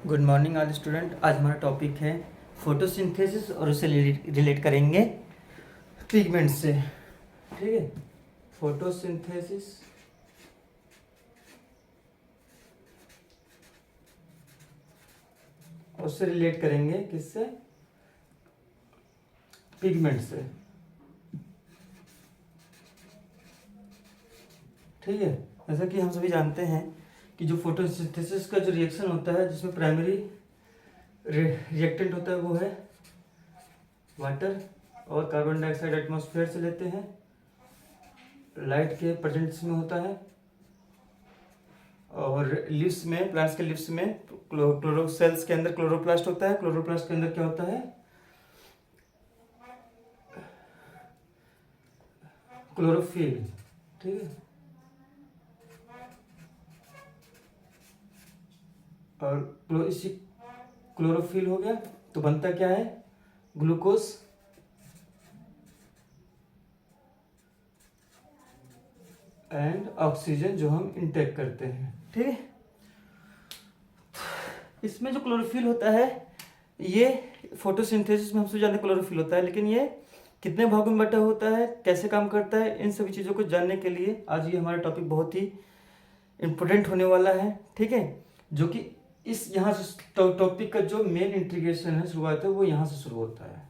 Good morning all student. आज हमारा topic है फोटोसिंथेसिस और उसे रिलेट करेंगे पिगमेंट से। ठीक है, फोटोसिंथेसिस उससे रिलेट करेंगे किससे? पिगमेंट से। ठीक है, जैसा कि हम सभी जानते हैं कि जो फोटोसिंथेसिस का जो रिएक्शन होता है जिसमें प्राइमरी रिएक्टेंट होता है वो है वाटर, और कार्बन डाइऑक्साइड एटमॉस्फेयर से लेते हैं, लाइट के प्रेजेंस में होता है, और लिव्स में, प्लांट्स के लिव्स में क्लोरोसेल्स के अंदर क्लोरोप्लास्ट होता है। क्लोरोप्लास्ट के अंदर क्या होता है? क्लोरोफिल। ठीक है, और इसी क्लोरोफिल हो गया तो बनता क्या है? ग्लूकोज एंड ऑक्सीजन जो हम इंटेक करते हैं। ठीक है, इसमें जो क्लोरोफिल होता है ये फोटोसिंथेसिस में हम सब जानते हैं क्लोरोफिल होता है, लेकिन ये कितने भागों में बटा होता है, कैसे काम करता है, इन सभी चीज़ों को जानने के लिए आज ये हमारा टॉपिक बहुत ही इम्पोर्टेंट होने वाला है। ठीक है, जो कि इस यहाँ से टॉपिक का जो मेन इंटीग्रेशन है, शुरुआत है, वो यहाँ से शुरू होता है।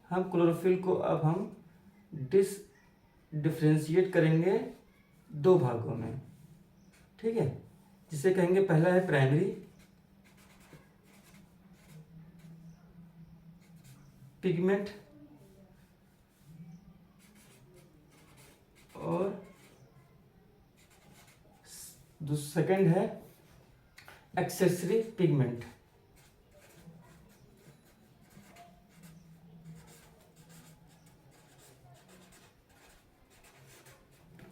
हम क्लोरोफिल को अब हम डिफ्रेंशिएट करेंगे दो भागों में। ठीक है, जिसे कहेंगे पहला है प्राइमरी पिगमेंट और सेकंड है एक्सेसरी पिगमेंट।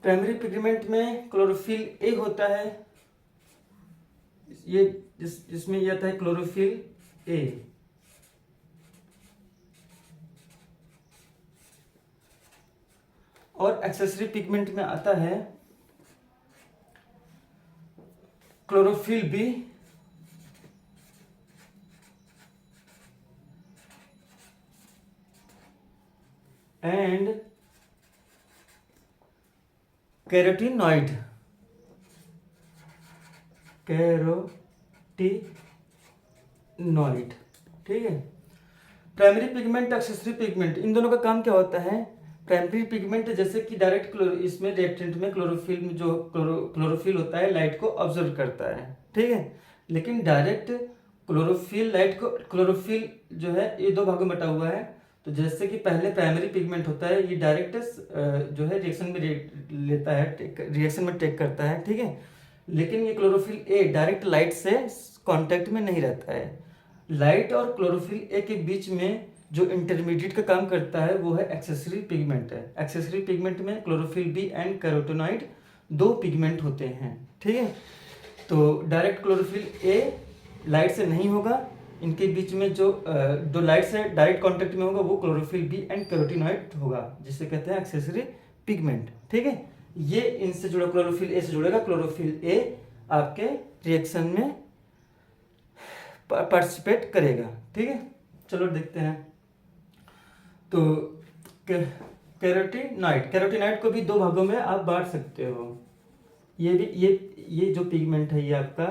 प्राइमरी पिगमेंट में क्लोरोफिल ए होता है, ये जिसमें यह आता है क्लोरोफिल ए, और एक्सेसरी पिगमेंट में आता है क्लोरोफिल बी एंड कैरोटीनॉइड। ठीक है, प्राइमरी पिगमेंट, एक्सेसरी पिगमेंट, इन दोनों का काम क्या होता है? प्राइमरी पिगमेंट जैसे कि डायरेक्ट इसमें रिएक्टेंट में क्लोरोफिल में जो क्लोरोफिल होता है लाइट को ऑब्जर्व करता है। ठीक है, लेकिन डायरेक्ट क्लोरोफिल लाइट को, क्लोरोफिल जो है ये दो भागों में बटा हुआ है। तो जैसे कि पहले प्राइमरी पिगमेंट होता है, ये डायरेक्ट जो है रिएक्शन में लेता है, रिएक्शन में टेक करता है। ठीक है, लेकिन ये क्लोरोफिल ए डायरेक्ट लाइट से कांटेक्ट में नहीं रहता है। लाइट और क्लोरोफिल ए के बीच में जो इंटरमीडिएट का काम करता है वो है एक्सेसरी पिगमेंट है। एक्सेसरी पिगमेंट में क्लोरोफिल बी एंड कैरोटीनॉइड दो पिगमेंट होते हैं। ठीक है, तो डायरेक्ट क्लोरोफिल ए लाइट से नहीं होगा, इनके बीच में जो दो लाइट से डायरेक्ट कांटेक्ट में होगा वो क्लोरोफिल बी एंड कैरोटीनॉइड होगा, जिसे कहते हैं एक्सेसरी पिगमेंट। ठीक है, ये इनसे जुड़ा, क्लोरोफिल ए से जुड़ेगा, क्लोरोफिल ए आपके रिएक्शन में पार्टिसिपेट करेगा। ठीक है, चलो देखते हैं। तो कैरोटीनॉइड को भी दो भागों में आप बांट सकते हो। ये भी ये जो पिगमेंट है ये आपका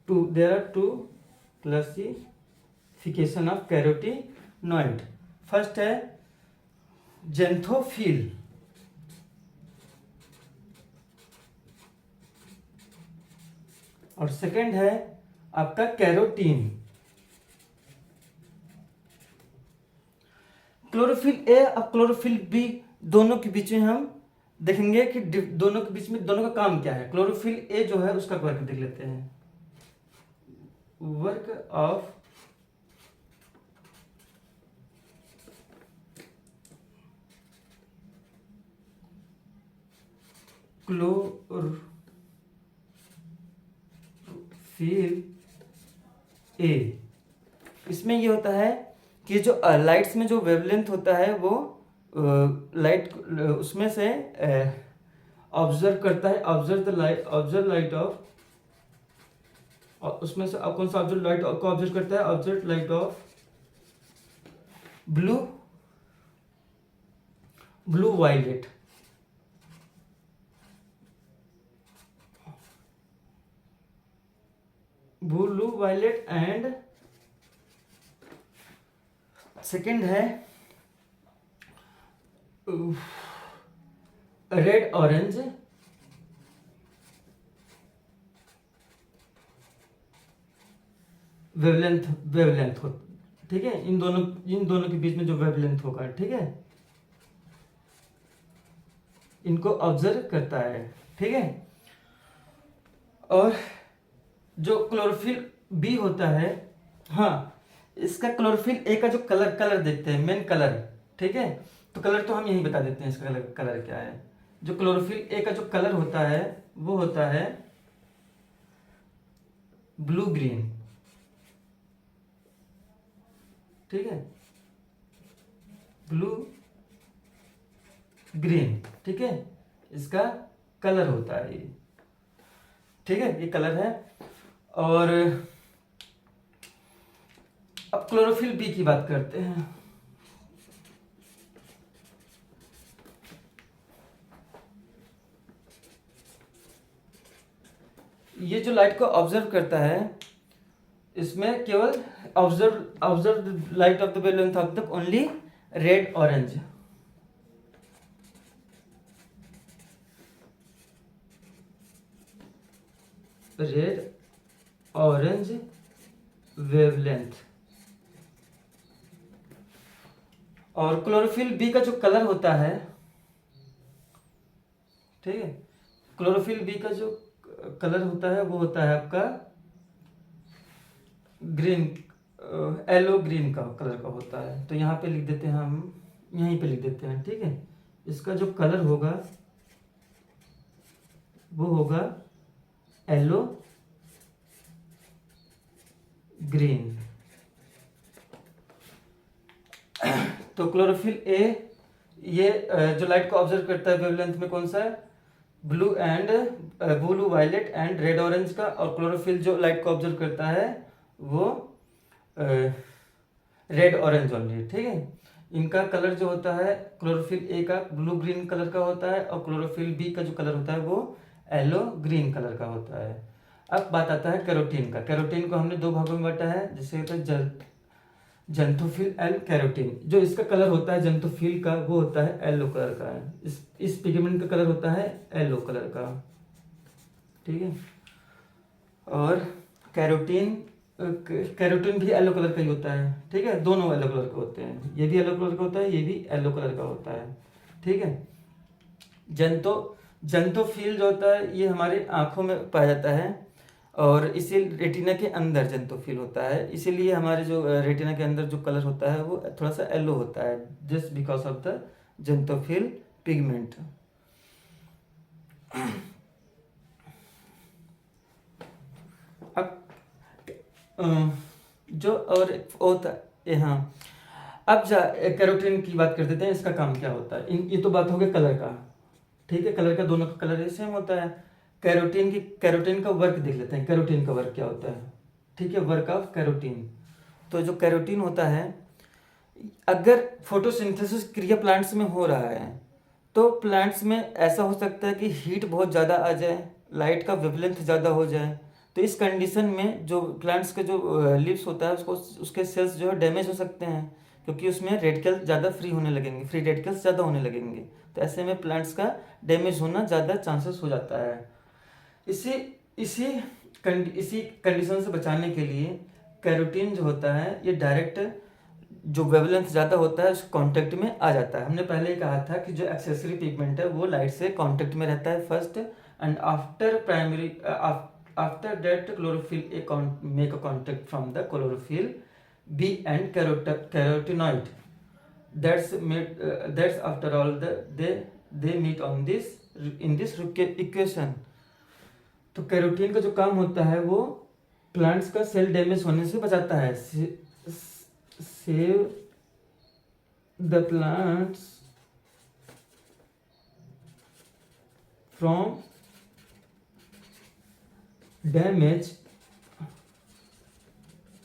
there are two classification of carotenoid. First है जेंथोफिल, और सेकंड है आपका कैरोटीन। क्लोरोफिल ए और क्लोरोफिल बी दोनों के बीच में हम देखेंगे कि दोनों के बीच में दोनों का काम क्या है। क्लोरोफिल ए जो है उसका वर्क देख लेते हैं। वर्क ऑफ क्लोरोफिल ए, इसमें ये होता है कि जो लाइट्स में जो वेवलेंथ होता है वो लाइट उसमें से ऑब्जर्व करता है, ऑब्जर्व लाइट ऑफ और उसमें से अब कौन सा ऑब्जेक्ट लाइट को ऑब्जर्व करता है? Object light of blue violet. Blue violet and second है रेड ऑरेंज वेवलेंथ हो, ठीक है। इन दोनों के बीच में जो वेवलेंथ होगा, ठीक है, इनको ऑब्जर्व करता है, ठीक है। और जो क्लोरोफिल बी होता है, हाँ, इसका क्लोरोफिल ए का जो कलर देखते हैं, मेन कलर, ठीक है। तो कलर तो हम यही बता देते हैं, इसका कलर क्या है। जो क्लोरोफिल ए का जो कलर होता है वो होता है ब्लू ग्रीन, ठीक है, ब्लू ग्रीन, ठीक है, इसका कलर होता है ये, ठीक है, ये कलर है। और अब क्लोरोफिल बी की बात करते हैं। ये जो लाइट को ऑब्जर्व करता है, इसमें केवल observe light of the wavelength of the only red orange, wavelength. और क्लोरोफिल बी का जो कलर होता है, ठीक है, क्लोरोफिल बी का जो कलर होता है वो होता है आपका ग्रीन, येलो ग्रीन का कलर का होता है। तो यहाँ पे लिख देते हैं हम, यहीं पे लिख देते हैं, ठीक है। इसका जो कलर होगा वो होगा येलो ग्रीन। तो क्लोरोफिल ए ये जो लाइट को ऑब्जर्व करता है वेवलेंथ में कौन सा है? Blue violet and red orange का। और क्लोरोफिल जो लाइट को ऑब्जर्व करता है वो रेड ऑरेंज ओनली, ठीक है। इनका कलर जो होता है क्लोरोफिल ए का ब्लू ग्रीन कलर का होता है, और क्लोरोफिल बी का जो कलर होता है वो येलो ग्रीन कलर का होता है। अब बात आता है कैरोटीन का। कैरोटीन को हमने दो भागों में बांटा है, जैसे होता है जंतोफिल एंड कैरोटीन। जो इसका कलर होता है जंतोफिल का वो होता है येलो कलर का है। इस पिगमेंट का कलर होता है येलो कलर का, ठीक है। और कैरोटीन भी येलो कलर का ही होता है, ठीक है। दोनों येलो कलर के होते हैं, ये भी येलो कलर का होता है, ये भी येलो कलर का होता है, ठीक है। जंतोफिल जो होता है ये हमारे आंखों में पाया जाता है, और इसी रेटिना के अंदर जंतोफिल होता है। इसीलिए हमारे जो रेटिना के अंदर जो कलर होता है वो थोड़ा सा येलो होता है, just because of the xanthophyll pigment. अब जो और होता है, हाँ, अब कैरोटीन की बात कर देते हैं। इसका काम क्या होता है? ये तो बात हो गई कलर का, ठीक है। कलर का दोनों का कलर सेम होता है। कैरोटीन का वर्क देख लेते हैं। कैरोटीन का वर्क क्या होता है, ठीक है, वर्क ऑफ कैरोटीन। तो जो कैरोटीन होता है, अगर फोटोसिंथेसिस क्रिया प्लांट्स में हो रहा है तो प्लांट्स में ऐसा हो सकता है कि हीट बहुत ज़्यादा आ जाए, लाइट का वेवलेंथ ज़्यादा हो जाए। तो इस कंडीशन में जो प्लांट्स के जो लीव्स होता है उसके सेल्स जो है डैमेज हो सकते हैं, क्योंकि उसमें रेडिकल ज़्यादा फ्री रेडिकल्स ज़्यादा होने लगेंगे। तो ऐसे में प्लांट्स का डैमेज होना ज़्यादा चांसेस हो जाता है। इसी इसी इसी कंडीशन से बचाने के लिए कैरोटीन जो होता है ये डायरेक्ट जो वेवलेंथ ज़्यादा होता है उस कांटेक्ट में आ जाता है। हमने पहले ही कहा था कि जो एक्सेसरी पिगमेंट है वो लाइट से कांटेक्ट में रहता है first, and after that chlorophyll A make a contact from the chlorophyll B and carotenoid, that's after all they meet on this in this equation. तो कैरोटीन का जो काम होता है वो प्लांट्स का सेल डैमेज होने से बचाता है, save the plants from damage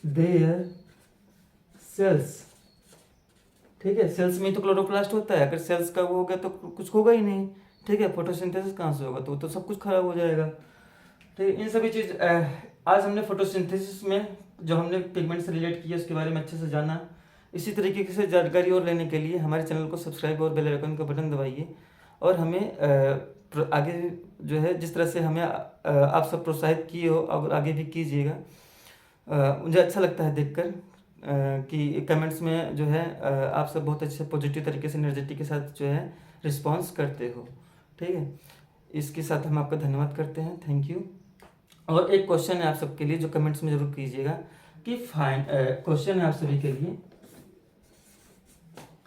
their cells. ठीक है, सेल्स में तो क्लोरोप्लास्ट होता है, अगर सेल्स का वो हो गया तो कुछ होगा ही नहीं। ठीक है, फोटोसिंथेसिस कहाँ से होगा, तो सब कुछ खराब हो जाएगा। ठीक है, इन सभी चीज़ आज हमने फोटोसिंथेसिस में जो हमने पिगमेंट से रिलेट किया उसके बारे में अच्छे से जाना। इसी तरीके से जानकारी और लेने के लिए हमारे चैनल को सब्सक्राइब और बेल आइकन का बटन दबाइए, और हमें आगे जो है जिस तरह से हमें आप सब प्रोत्साहित किए हो और आगे भी कीजिएगा। मुझे अच्छा लगता है देखकर कि कमेंट्स में जो है आप सब बहुत अच्छे पॉजिटिव तरीके से एनर्जेटिक के साथ जो है रिस्पॉन्स करते हो। ठीक है, इसके साथ हम आपका धन्यवाद करते हैं, थैंक यू। और एक क्वेश्चन है आप सबके लिए जो कमेंट्स में जरूर कीजिएगा कि क्वेश्चन है आप सभी के लिए,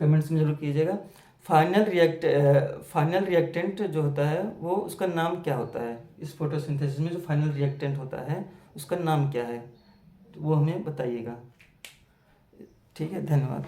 कमेंट्स में जरूर कीजिएगा, फाइनल रिएक्टेंट जो होता है वो उसका नाम क्या होता है। इस फोटोसिंथेसिस में जो फाइनल रिएक्टेंट होता है उसका नाम क्या है, तो वो हमें बताइएगा। ठीक है, धन्यवाद।